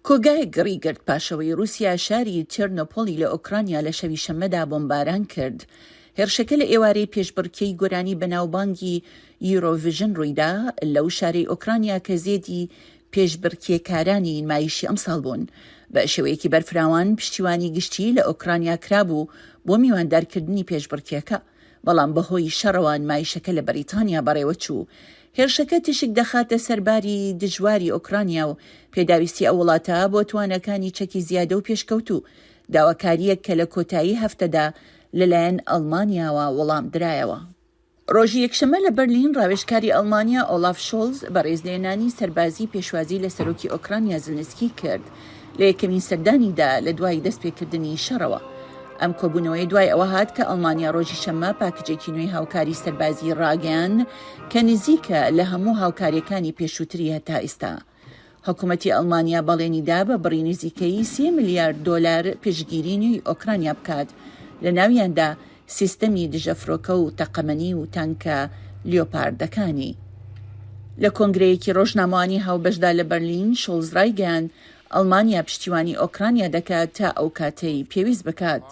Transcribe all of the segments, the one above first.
کۆگای گڕی گرت پاشەوەی رووسیا شاری تێرنۆپۆلی لە ئۆکرانیا لە شەوی شەممەدا بۆمباران کرد. هێرشەکە لە ئێوارەی پێشبڕکێی گۆرانی بەناوبانگی یورۆڤیژن ڕوویدا لەو شارەی ئۆکرانیا کە زێدی پێشبڕکێکارانی نمایشی ئەمساڵ بوون. بە شێوەیەکی بەرفراوان پشتیوانی گشتی لە ئۆکرانیا کرابوو بۆ میواندارکردنی پێشبڕکێکە، بەڵام بەهۆی شەڕەوە نمایشەکە لە بەریتانیا بەڕێوە چوو. هێرشەکە تشک دەخاتە سەرباری دژواری ئۆکرانیا و پێداویستی ئەو وڵاتە بۆ توانەکانی چەکی زیادە و پێشکەوت و داواکاریەک کە لە کۆتایی هەفتەدا لەلایەن ئەڵمانیاوە وەڵام درایەوە. ڕۆژی یەکشەمە لە بەرلین ڕاوێژکاری ئەڵمانیا ئۆلاف شۆلز بە ڕێزلێنانی سەربازی پێشوازی لە سەرۆکی ئۆکرانیا زلنسکی کرد لە یەکەمین سەردانیدا لە دوای دەستپێکردنی شەڕەوە. ئەم کۆبوونەوەی دوای ئەوە هات کە ئەڵمانیا ڕۆژی شەممە پاکجێکی نوێی هاوکاری سەربازی ڕاگەیان کە نزیکە لە هەموو هاوکاریەکانی پێشووتری هەتا ئێستا. حکوومەتی ئەڵمانیا بەڵێنیدا بە بڕی نزیکەی 3 میلیارد دۆلار پشتگیری نوێی ئۆکرانیا بکات، لە ناویاندا سیستەمی دژەفرۆکە و تەقەمەنی و تانکە لیۆپاردەکانی. لە کۆنگرەیەکی ڕۆژنامەوانی هاوبەشدا لە بەرلین شۆلز ڕایگەیاند ئەڵمانیا پشتیوانی ئۆکرانیا دەکات تا ئەو کاتەی پێویست بکات.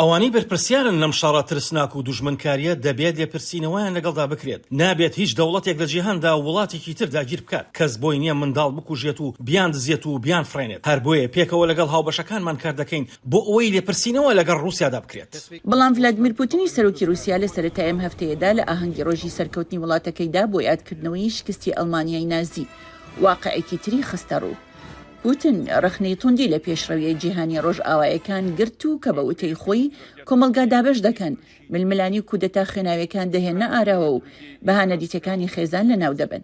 ئەوانەی بەرپرسیارن لەم شەڕە ترسناک و دوژمنکاریە دەبێت لێپرسینەوەیان لەگەڵدا بکرێت. نابێت هیچ دەوڵەتێک لە جیهاندا وڵاتێکی تر داگیر بکات کەس بۆی نییە منداڵ بکوژێت و بیان دزێت و بیان فرێنێت. هەر بۆیە پێکەوە لەگەڵ هاوبەشەکانمان کار دەکەین بۆ ئەوەی لێپرسینەوە لەگەڵ رووسیادا بکرێت. بەڵام ڤلادیمیر پوتینی سەرۆکی رووسیا لە سەرەتای ئەم هەفتەیەدا لە ئاهەنگی ڕۆژی سەرکەوتنی وڵاتەکەیدا بۆ یادکردنەوەی شکستی ئەڵمانیای نازی واقعێکی تری خستە ڕوو. پوتین ڕخنەی توندی لە پێشڕەویە جیهانی ڕۆژئاوایەکان گرت و کە بە وتەی خۆی کۆمەلگا دابەش دەکەن، ململانی کودەتا خوێناویەکان دەهێنە ئاراوە و بەهانە دیتەکانی خێزان لەناو دەبن.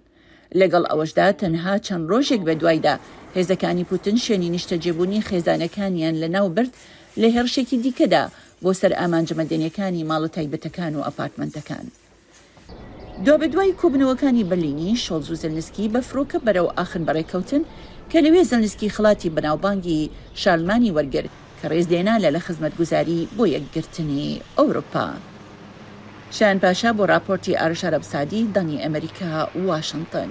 لەگەڵ ئەوەشدا تەنها چەند ڕۆژێک بە دوایدا هێزەکانی پوتین شوێنی نیشتەجێبوونی خێزانەکانیان لەناو برد لە هێرشێکی دیکەدا بۆ سەر ئامانجمەدەنیەکانی ماڵە تایبەتەکان و ئەپارتمەنتەکان. دوای کۆبنەوەکانی بەرلینی شۆلز و زلنسکی بە فرۆکە بەرەو ئاخن بەڕێکەوتن کە لەوێ زلنسکی خڵاتی بەناوبانگی شارلمانی وەرگرت کە ڕێزلێنا لە خزمەتگوزاری بۆ یەکگرتنی ئەوروپا. شایان پاشا بۆ راپۆرتی ئارش عەرەبسادی، دانی ئەمریکا، واشنگتن.